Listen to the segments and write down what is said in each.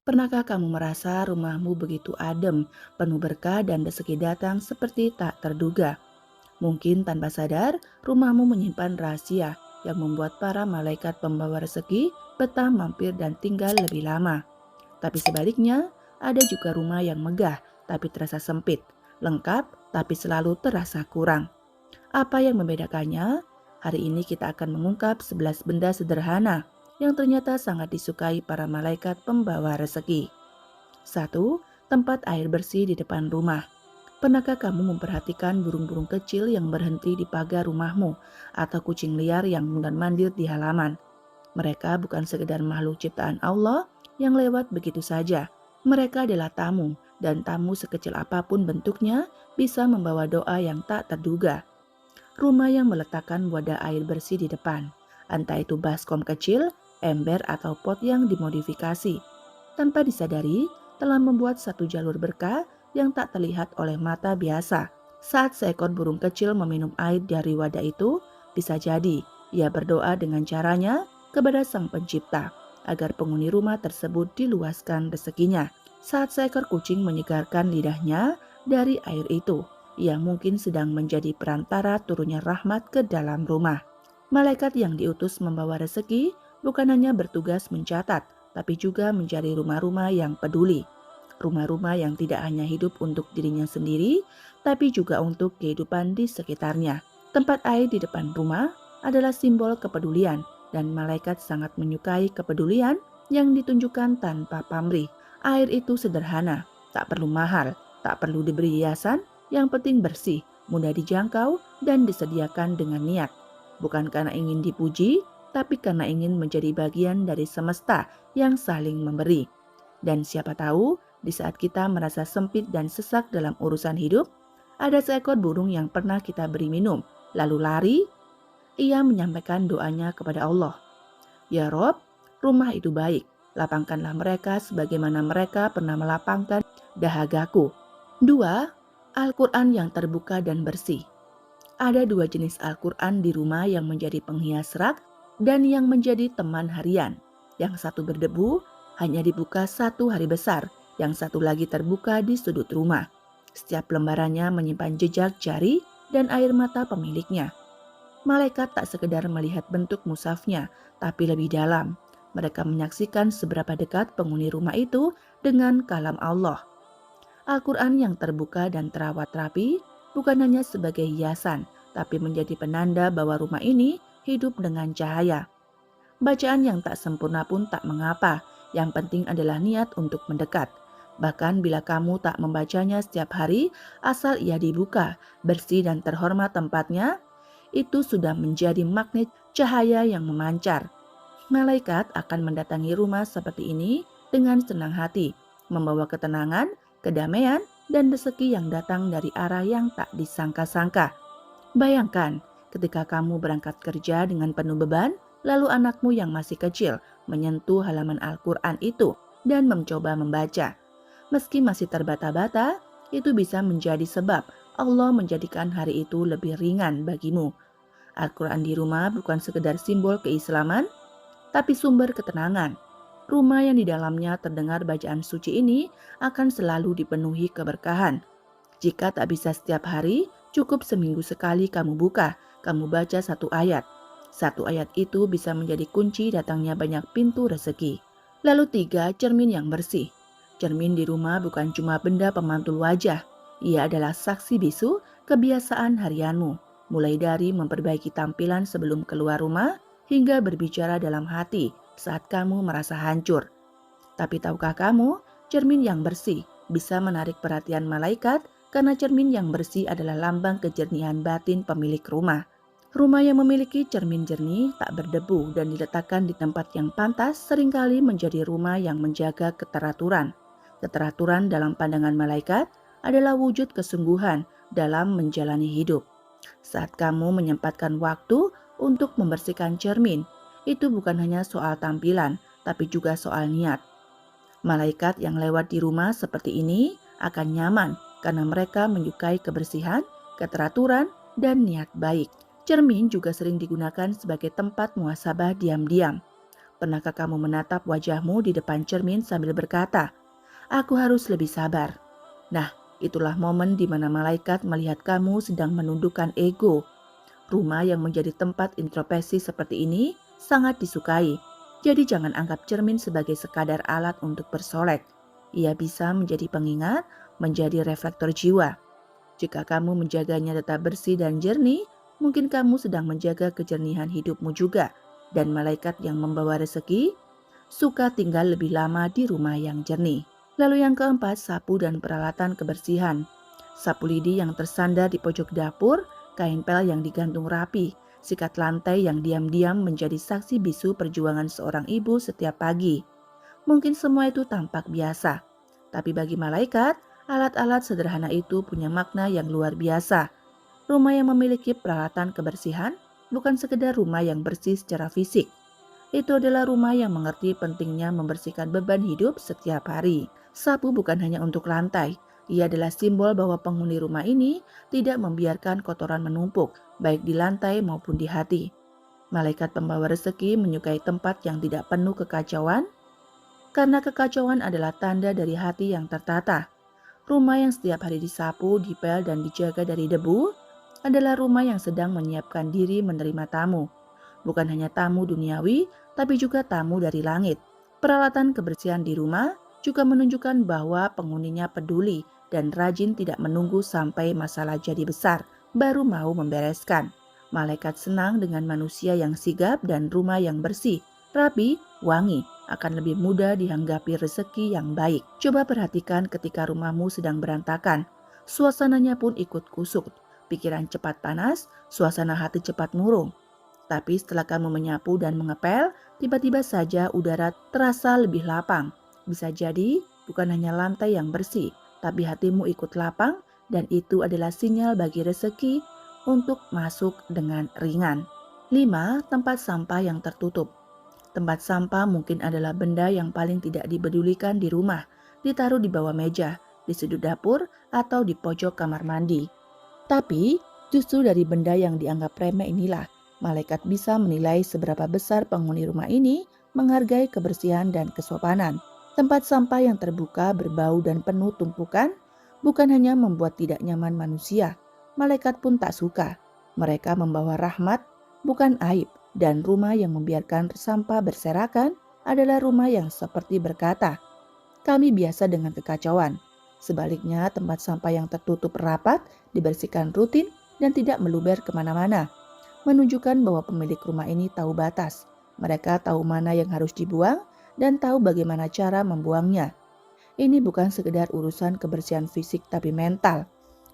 Pernahkah kamu merasa rumahmu begitu adem, penuh berkah dan rezeki datang seperti tak terduga? Mungkin tanpa sadar, rumahmu menyimpan rahasia yang membuat para malaikat pembawa rezeki betah mampir dan tinggal lebih lama. Tapi sebaliknya, ada juga rumah yang megah tapi terasa sempit, lengkap tapi selalu terasa kurang. Apa yang membedakannya? Hari ini kita akan mengungkap 11 benda sederhana yang ternyata sangat disukai para malaikat pembawa rezeki. 1. Tempat air bersih di depan rumah. Pernahkah kamu memperhatikan burung-burung kecil yang berhenti di pagar rumahmu atau kucing liar yang mundar-mandir di halaman? Mereka bukan sekedar makhluk ciptaan Allah yang lewat begitu saja. Mereka adalah tamu, dan tamu sekecil apapun bentuknya bisa membawa doa yang tak terduga. Rumah yang meletakkan wadah air bersih di depan, entah itu baskom kecil, ember, atau pot yang dimodifikasi, tanpa disadari telah membuat satu jalur berkah yang tak terlihat oleh mata biasa. Saat seekor burung kecil meminum air dari wadah itu, bisa jadi ia berdoa dengan caranya kepada Sang Pencipta agar penghuni rumah tersebut diluaskan rezekinya. Saat seekor kucing menyegarkan lidahnya dari air itu, ia mungkin sedang menjadi perantara turunnya rahmat ke dalam rumah. Malaikat yang diutus membawa rezeki bukan hanya bertugas mencatat, tapi juga mencari rumah-rumah yang peduli. Rumah-rumah yang tidak hanya hidup untuk dirinya sendiri, tapi juga untuk kehidupan di sekitarnya. Tempat air di depan rumah adalah simbol kepedulian, dan malaikat sangat menyukai kepedulian yang ditunjukkan tanpa pamrih. Air itu sederhana, tak perlu mahal, tak perlu diberi hiasan, yang penting bersih, mudah dijangkau, dan disediakan dengan niat. Bukan karena ingin dipuji, tapi karena ingin menjadi bagian dari semesta yang saling memberi. Dan siapa tahu, di saat kita merasa sempit dan sesak dalam urusan hidup, ada seekor burung yang pernah kita beri minum, lalu lari. Ia menyampaikan doanya kepada Allah. Ya Rob, rumah itu baik, lapangkanlah mereka sebagaimana mereka pernah melapangkan dahagaku. 2. Al-Quran yang terbuka dan bersih. Ada dua jenis Al-Quran di rumah yang menjadi penghias rak dan yang menjadi teman harian. Yang satu berdebu, hanya dibuka satu hari besar, yang satu lagi terbuka di sudut rumah. Setiap lembarannya menyimpan jejak jari dan air mata pemiliknya. Malaikat tak sekedar melihat bentuk mushafnya, tapi lebih dalam. Mereka menyaksikan seberapa dekat penghuni rumah itu dengan kalam Allah. Al-Quran yang terbuka dan terawat rapi bukan hanya sebagai hiasan, tapi menjadi penanda bahwa rumah ini hidup dengan cahaya. Bacaan yang tak sempurna pun tak mengapa, yang penting adalah niat untuk mendekat. Bahkan bila kamu tak membacanya setiap hari, asal ia dibuka, bersih dan terhormat tempatnya, itu sudah menjadi magnet cahaya yang memancar. Malaikat akan mendatangi rumah seperti ini dengan senang hati, membawa ketenangan, kedamaian, dan rezeki yang datang dari arah yang tak disangka-sangka. Bayangkan ketika kamu berangkat kerja dengan penuh beban, lalu anakmu yang masih kecil menyentuh halaman Al-Quran itu dan mencoba membaca. Meski masih terbata-bata, itu bisa menjadi sebab Allah menjadikan hari itu lebih ringan bagimu. Al-Quran di rumah bukan sekedar simbol keislaman, tapi sumber ketenangan. Rumah yang di dalamnya terdengar bacaan suci ini akan selalu dipenuhi keberkahan. Jika tak bisa setiap hari, cukup seminggu sekali kamu buka, kamu baca satu ayat. Satu ayat itu bisa menjadi kunci datangnya banyak pintu rezeki. Lalu 3, cermin yang bersih. Cermin di rumah bukan cuma benda pemantul wajah. Ia adalah saksi bisu kebiasaan harianmu. Mulai dari memperbaiki tampilan sebelum keluar rumah, hingga berbicara dalam hati saat kamu merasa hancur. Tapi tahukah kamu, cermin yang bersih bisa menarik perhatian malaikat karena cermin yang bersih adalah lambang kejernihan batin pemilik rumah. Rumah yang memiliki cermin jernih, tak berdebu, dan diletakkan di tempat yang pantas seringkali menjadi rumah yang menjaga keteraturan. Keteraturan dalam pandangan malaikat adalah wujud kesungguhan dalam menjalani hidup. Saat kamu menyempatkan waktu untuk membersihkan cermin, itu bukan hanya soal tampilan, tapi juga soal niat. Malaikat yang lewat di rumah seperti ini akan nyaman karena mereka menyukai kebersihan, keteraturan, dan niat baik. Cermin juga sering digunakan sebagai tempat muhasabah diam-diam. Pernahkah kamu menatap wajahmu di depan cermin sambil berkata, "Aku harus lebih sabar"? Nah, itulah momen di mana malaikat melihat kamu sedang menundukkan ego. Rumah yang menjadi tempat introspeksi seperti ini sangat disukai. Jadi jangan anggap cermin sebagai sekadar alat untuk bersolek. Ia bisa menjadi pengingat, menjadi reflektor jiwa. Jika kamu menjaganya tetap bersih dan jernih, mungkin kamu sedang menjaga kejernihan hidupmu juga. Dan malaikat yang membawa rezeki suka tinggal lebih lama di rumah yang jernih. Lalu yang keempat, sapu dan peralatan kebersihan. Sapu lidi yang tersandar di pojok dapur, kain pel yang digantung rapi, sikat lantai yang diam-diam menjadi saksi bisu perjuangan seorang ibu setiap pagi. Mungkin semua itu tampak biasa, tapi bagi malaikat, alat-alat sederhana itu punya makna yang luar biasa. Rumah yang memiliki peralatan kebersihan bukan sekedar rumah yang bersih secara fisik. Itu adalah rumah yang mengerti pentingnya membersihkan beban hidup setiap hari. Sapu bukan hanya untuk lantai, ia adalah simbol bahwa penghuni rumah ini tidak membiarkan kotoran menumpuk, baik di lantai maupun di hati. Malaikat pembawa rezeki menyukai tempat yang tidak penuh kekacauan, karena kekacauan adalah tanda dari hati yang tertata. Rumah yang setiap hari disapu, dipel, dan dijaga dari debu adalah rumah yang sedang menyiapkan diri menerima tamu. Bukan hanya tamu duniawi, tapi juga tamu dari langit. Peralatan kebersihan di rumah juga menunjukkan bahwa penghuninya peduli dan rajin, tidak menunggu sampai masalah jadi besar, baru mau membereskan. Malaikat senang dengan manusia yang sigap dan rumah yang bersih, rapi, wangi, akan lebih mudah dihanggapi rezeki yang baik. Coba perhatikan ketika rumahmu sedang berantakan, suasananya pun ikut kusut, pikiran cepat panas, suasana hati cepat murung. Tapi setelah kamu menyapu dan mengepel, tiba-tiba saja udara terasa lebih lapang. Bisa jadi bukan hanya lantai yang bersih, tapi hatimu ikut lapang, dan itu adalah sinyal bagi rezeki untuk masuk dengan ringan. 5. Tempat sampah yang tertutup. Tempat sampah mungkin adalah benda yang paling tidak dipedulikan di rumah, ditaruh di bawah meja, di sudut dapur, atau di pojok kamar mandi. Tapi justru dari benda yang dianggap remeh inilah malaikat bisa menilai seberapa besar penghuni rumah ini menghargai kebersihan dan kesopanan. Tempat sampah yang terbuka, berbau, dan penuh tumpukan bukan hanya membuat tidak nyaman manusia, malaikat pun tak suka. Mereka membawa rahmat, bukan aib, dan rumah yang membiarkan sampah berserakan adalah rumah yang seperti berkata, "Kami biasa dengan kekacauan." Sebaliknya, tempat sampah yang tertutup rapat, dibersihkan rutin, dan tidak meluber kemana-mana, menunjukkan bahwa pemilik rumah ini tahu batas. Mereka tahu mana yang harus dibuang dan tahu bagaimana cara membuangnya. Ini bukan sekedar urusan kebersihan fisik tapi mental.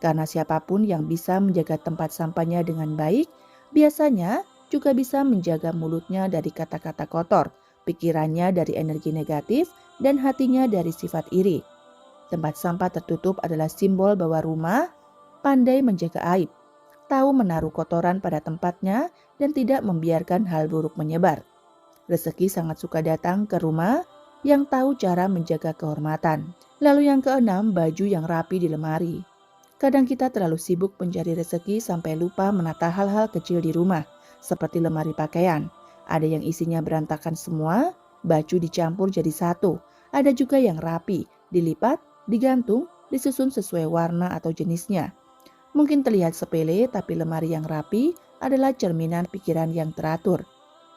Karena siapapun yang bisa menjaga tempat sampahnya dengan baik, biasanya juga bisa menjaga mulutnya dari kata-kata kotor, pikirannya dari energi negatif, dan hatinya dari sifat iri. Tempat sampah tertutup adalah simbol bahwa rumah pandai menjaga aib, tahu menaruh kotoran pada tempatnya, dan tidak membiarkan hal buruk menyebar. Rezeki sangat suka datang ke rumah yang tahu cara menjaga kehormatan. Lalu yang keenam, baju yang rapi di lemari. Kadang kita terlalu sibuk mencari rezeki sampai lupa menata hal-hal kecil di rumah, seperti lemari pakaian. Ada yang isinya berantakan semua, baju dicampur jadi satu. Ada juga yang rapi, dilipat, digantung, disusun sesuai warna atau jenisnya. Mungkin terlihat sepele, tapi lemari yang rapi adalah cerminan pikiran yang teratur.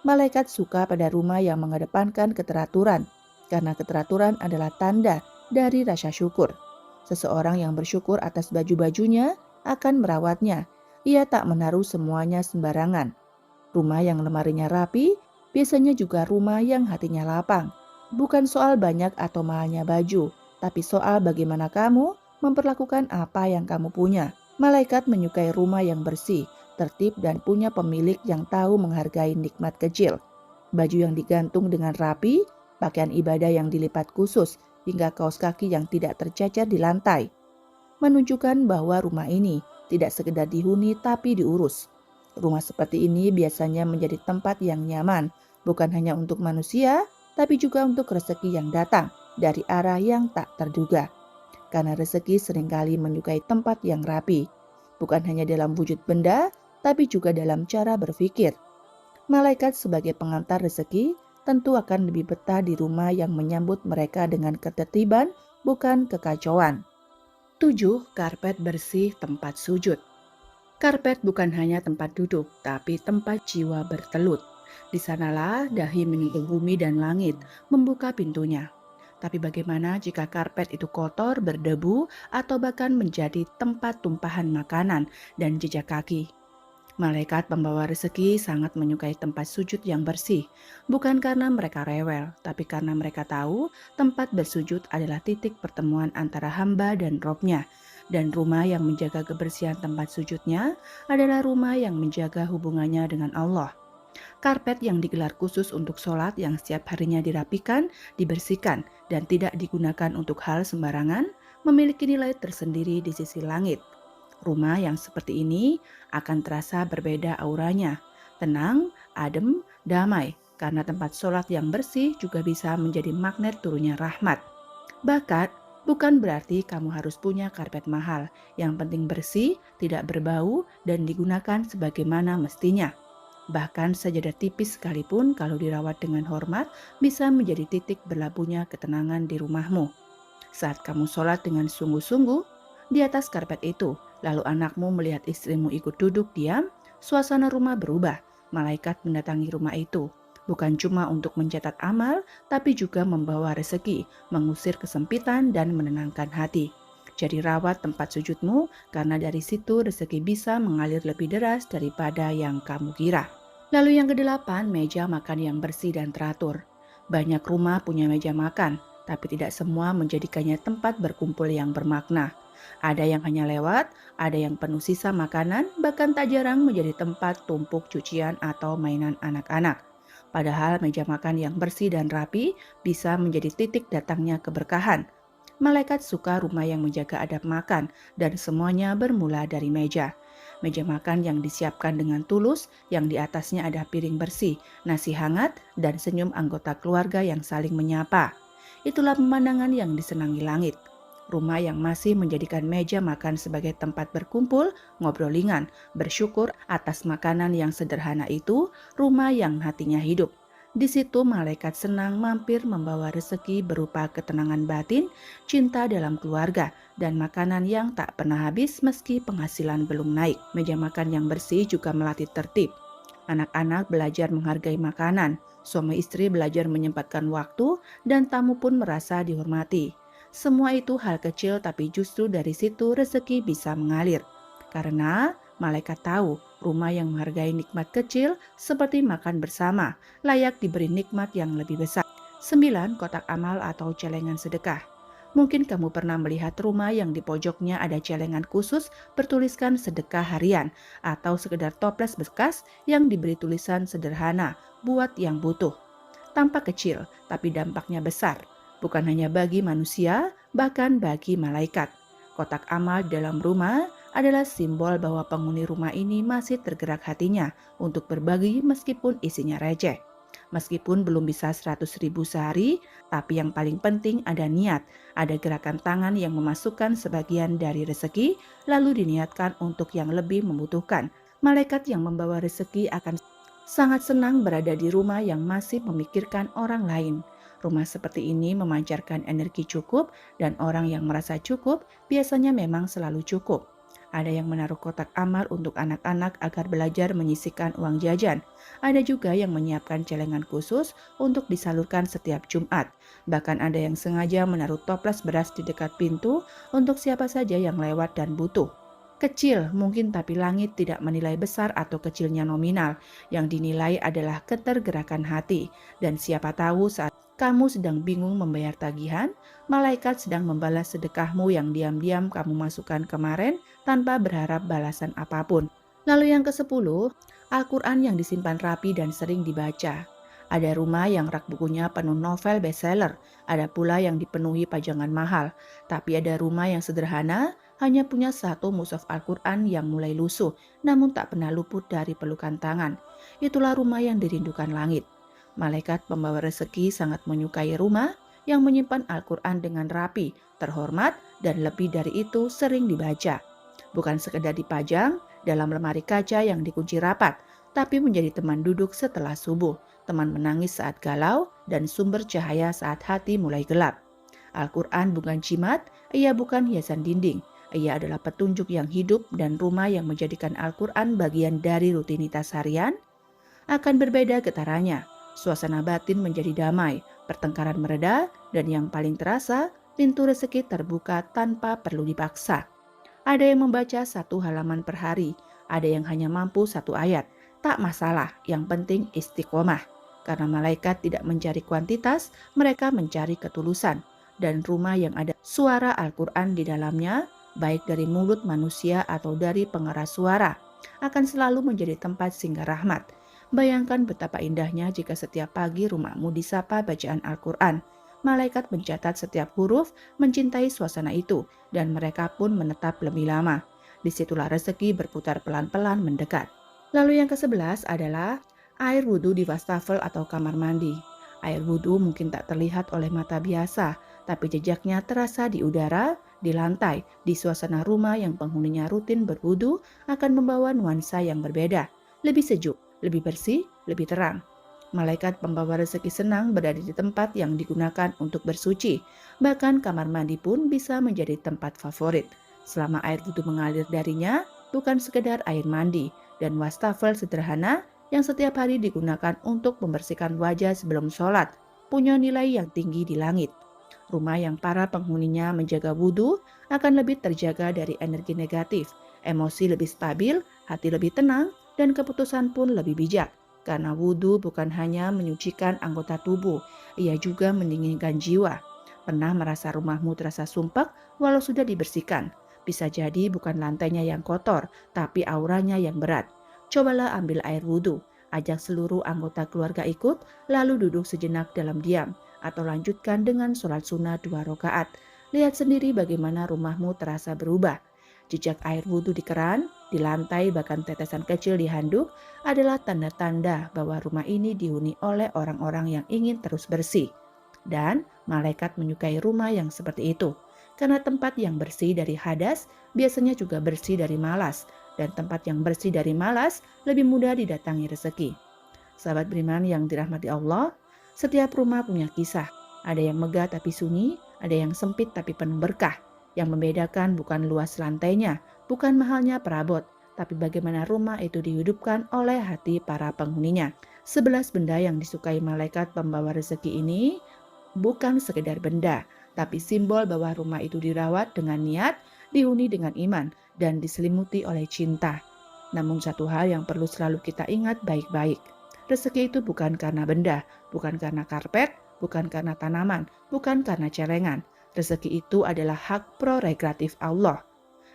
Malaikat suka pada rumah yang mengedepankan keteraturan, karena keteraturan adalah tanda dari rasa syukur. Seseorang yang bersyukur atas baju-bajunya akan merawatnya. Ia tak menaruh semuanya sembarangan. Rumah yang lemarinya rapi biasanya juga rumah yang hatinya lapang. Bukan soal banyak atau mahalnya baju, tapi soal bagaimana kamu memperlakukan apa yang kamu punya. Malaikat menyukai rumah yang bersih, tertib, dan punya pemilik yang tahu menghargai nikmat kecil. Baju yang digantung dengan rapi, pakaian ibadah yang dilipat khusus, hingga kaos kaki yang tidak tercecer di lantai, menunjukkan bahwa rumah ini tidak sekedar dihuni tapi diurus. Rumah seperti ini biasanya menjadi tempat yang nyaman, bukan hanya untuk manusia, tapi juga untuk rezeki yang datang dari arah yang tak terduga. Karena rezeki seringkali menyukai tempat yang rapi, bukan hanya dalam wujud benda, tapi juga dalam cara berpikir. Malaikat sebagai pengantar rezeki tentu akan lebih betah di rumah yang menyambut mereka dengan ketertiban, bukan kekacauan. 7. Karpet bersih tempat sujud. Karpet bukan hanya tempat duduk, tapi tempat jiwa bertelut. Di sanalah dahi menyentuh bumi dan langit, membuka pintunya. Tapi bagaimana jika karpet itu kotor, berdebu, atau bahkan menjadi tempat tumpahan makanan dan jejak kaki? Malaikat pembawa rezeki sangat menyukai tempat sujud yang bersih, bukan karena mereka rewel, tapi karena mereka tahu tempat bersujud adalah titik pertemuan antara hamba dan Robnya. Dan rumah yang menjaga kebersihan tempat sujudnya adalah rumah yang menjaga hubungannya dengan Allah. Karpet yang digelar khusus untuk sholat yang setiap harinya dirapikan, dibersihkan, dan tidak digunakan untuk hal sembarangan, memiliki nilai tersendiri di sisi langit. Rumah yang seperti ini akan terasa berbeda auranya, tenang, adem, damai, karena tempat sholat yang bersih juga bisa menjadi magnet turunnya rahmat. Bahkan, bukan berarti kamu harus punya karpet mahal, yang penting bersih, tidak berbau, dan digunakan sebagaimana mestinya. Bahkan sajadah tipis sekalipun kalau dirawat dengan hormat bisa menjadi titik berlabuhnya ketenangan di rumahmu. Saat kamu sholat dengan sungguh-sungguh di atas karpet itu, lalu anakmu melihat istrimu ikut duduk diam, suasana rumah berubah. Malaikat mendatangi rumah itu, bukan cuma untuk mencatat amal, tapi juga membawa rezeki, mengusir kesempitan dan menenangkan hati. Jadi rawat tempat sujudmu, karena dari situ rezeki bisa mengalir lebih deras daripada yang kamu kira. Lalu yang kedelapan, meja makan yang bersih dan teratur. Banyak rumah punya meja makan, tapi tidak semua menjadikannya tempat berkumpul yang bermakna. Ada yang hanya lewat, ada yang penuh sisa makanan, bahkan tak jarang menjadi tempat tumpuk cucian atau mainan anak-anak. Padahal meja makan yang bersih dan rapi bisa menjadi titik datangnya keberkahan. Malaikat suka rumah yang menjaga adab makan dan semuanya bermula dari meja. Meja makan yang disiapkan dengan tulus, yang di atasnya ada piring bersih, nasi hangat, dan senyum anggota keluarga yang saling menyapa. Itulah pemandangan yang disenangi langit. Rumah yang masih menjadikan meja makan sebagai tempat berkumpul, ngobrol ringan, bersyukur atas makanan yang sederhana itu, rumah yang hatinya hidup. Di situ malaikat senang mampir membawa rezeki berupa ketenangan batin, cinta dalam keluarga, dan makanan yang tak pernah habis meski penghasilan belum naik. Meja makan yang bersih juga melatih tertib. Anak-anak belajar menghargai makanan, suami istri belajar menyempatkan waktu, dan tamu pun merasa dihormati. Semua itu hal kecil, tapi justru dari situ rezeki bisa mengalir. Karena malaikat tahu rumah yang menghargai nikmat kecil seperti makan bersama layak diberi nikmat yang lebih besar. 9. Kotak amal atau celengan sedekah. Mungkin kamu pernah melihat rumah yang di pojoknya ada celengan khusus bertuliskan sedekah harian atau sekedar toples bekas yang diberi tulisan sederhana buat yang butuh. Tampak kecil, tapi dampaknya besar. Bukan hanya bagi manusia, bahkan bagi malaikat. Kotak amal dalam rumah adalah simbol bahwa penghuni rumah ini masih tergerak hatinya untuk berbagi meskipun isinya receh. Meskipun belum bisa 100.000 sehari, tapi yang paling penting ada niat, ada gerakan tangan yang memasukkan sebagian dari rezeki, lalu diniatkan untuk yang lebih membutuhkan. Malaikat yang membawa rezeki akan sangat senang berada di rumah yang masih memikirkan orang lain. Rumah seperti ini memancarkan energi cukup, dan orang yang merasa cukup biasanya memang selalu cukup. Ada yang menaruh kotak amal untuk anak-anak agar belajar menyisihkan uang jajan. Ada juga yang menyiapkan celengan khusus untuk disalurkan setiap Jumat. Bahkan ada yang sengaja menaruh toples beras di dekat pintu untuk siapa saja yang lewat dan butuh. Kecil mungkin, tapi langit tidak menilai besar atau kecilnya nominal. Yang dinilai adalah ketergerakan hati. Dan siapa tahu saat kamu sedang bingung membayar tagihan, malaikat sedang membalas sedekahmu yang diam-diam kamu masukkan kemarin tanpa berharap balasan apapun. Lalu yang ke-10, Al-Quran yang disimpan rapi dan sering dibaca. Ada rumah yang rak bukunya penuh novel bestseller, ada pula yang dipenuhi pajangan mahal. Tapi ada rumah yang sederhana, hanya punya satu mushaf Al-Quran yang mulai lusuh, namun tak pernah luput dari pelukan tangan. Itulah rumah yang dirindukan langit. Malaikat pembawa rezeki sangat menyukai rumah yang menyimpan Al-Quran dengan rapi, terhormat, dan lebih dari itu sering dibaca. Bukan sekedar dipajang dalam lemari kaca yang dikunci rapat, tapi menjadi teman duduk setelah subuh, teman menangis saat galau, dan sumber cahaya saat hati mulai gelap. Al-Quran bukan jimat, ia bukan hiasan dinding. Ia adalah petunjuk yang hidup dan rumah yang menjadikan Al-Quran bagian dari rutinitas harian akan berbeda getarannya. Suasana batin menjadi damai, pertengkaran mereda, dan yang paling terasa, pintu rezeki terbuka tanpa perlu dipaksa. Ada yang membaca satu halaman per hari, ada yang hanya mampu satu ayat. Tak masalah, yang penting istiqomah. Karena malaikat tidak mencari kuantitas, mereka mencari ketulusan. Dan rumah yang ada suara Al-Quran di dalamnya, baik dari mulut manusia atau dari pengeras suara, akan selalu menjadi tempat singgah rahmat. Bayangkan betapa indahnya jika setiap pagi rumahmu disapa bacaan Al-Quran. Malaikat mencatat setiap huruf, mencintai suasana itu, dan mereka pun menetap lebih lama. Disitulah rezeki berputar pelan-pelan mendekat. Lalu yang ke-11 adalah air wudhu di wastafel atau kamar mandi. Air wudhu mungkin tak terlihat oleh mata biasa, tapi jejaknya terasa di udara, di lantai, di suasana rumah yang penghuninya rutin berwudhu akan membawa nuansa yang berbeda, lebih sejuk, lebih bersih, lebih terang. Malaikat pembawa rezeki senang berada di tempat yang digunakan untuk bersuci. Bahkan kamar mandi pun bisa menjadi tempat favorit. Selama air wudhu mengalir darinya, bukan sekedar air mandi, dan wastafel sederhana yang setiap hari digunakan untuk membersihkan wajah sebelum sholat, punya nilai yang tinggi di langit. Rumah yang para penghuninya menjaga wudhu akan lebih terjaga dari energi negatif, emosi lebih stabil, hati lebih tenang, dan keputusan pun lebih bijak. Karena wudhu bukan hanya menyucikan anggota tubuh, ia juga mendinginkan jiwa. Pernah merasa rumahmu terasa sumpek walau sudah dibersihkan? Bisa jadi bukan lantainya yang kotor, tapi auranya yang berat. Cobalah ambil air wudhu, ajak seluruh anggota keluarga ikut, lalu duduk sejenak dalam diam, atau lanjutkan dengan sholat sunnah 2 rakaat. Lihat sendiri bagaimana rumahmu terasa berubah. Jejak air wudhu di keran, di lantai, bahkan tetesan kecil di handuk adalah tanda-tanda bahwa rumah ini dihuni oleh orang-orang yang ingin terus bersih. Dan malaikat menyukai rumah yang seperti itu. Karena tempat yang bersih dari hadas biasanya juga bersih dari malas. Dan tempat yang bersih dari malas lebih mudah didatangi rezeki. Sahabat beriman yang dirahmati Allah, setiap rumah punya kisah. Ada yang megah tapi sunyi, ada yang sempit tapi penuh berkah. Yang membedakan bukan luas lantainya, bukan mahalnya perabot, tapi bagaimana rumah itu dihidupkan oleh hati para penghuninya. 11 benda yang disukai malaikat pembawa rezeki ini bukan sekedar benda, tapi simbol bahwa rumah itu dirawat dengan niat, dihuni dengan iman, dan diselimuti oleh cinta. Namun satu hal yang perlu selalu kita ingat baik-baik. Rezeki itu bukan karena benda, bukan karena karpet, bukan karena tanaman, bukan karena celengan. Rezeki itu adalah hak prerogatif Allah.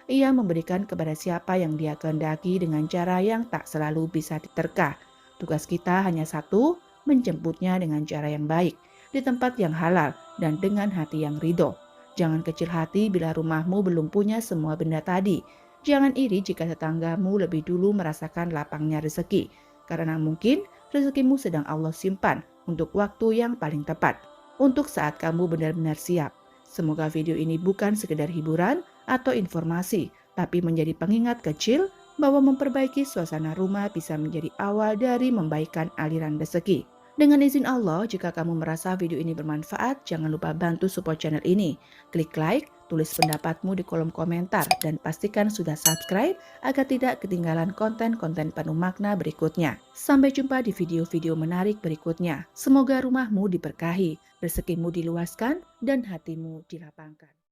Ia memberikan kepada siapa yang Dia kehendaki dengan cara yang tak selalu bisa diterka. Tugas kita hanya satu, menjemputnya dengan cara yang baik, di tempat yang halal, dan dengan hati yang ridho. Jangan kecil hati bila rumahmu belum punya semua benda tadi. Jangan iri jika tetanggamu lebih dulu merasakan lapangnya rezeki, karena mungkin rezekimu sedang Allah simpan untuk waktu yang paling tepat, untuk saat kamu benar-benar siap. Semoga video ini bukan sekedar hiburan atau informasi, tapi menjadi pengingat kecil bahwa memperbaiki suasana rumah bisa menjadi awal dari membaikkan aliran rezeki. Dengan izin Allah, jika kamu merasa video ini bermanfaat, jangan lupa bantu support channel ini. Klik like, tulis pendapatmu di kolom komentar, dan pastikan sudah subscribe agar tidak ketinggalan konten-konten penuh makna berikutnya. Sampai jumpa di video-video menarik berikutnya. Semoga rumahmu diberkahi, rezekimu diluaskan, dan hatimu dilapangkan.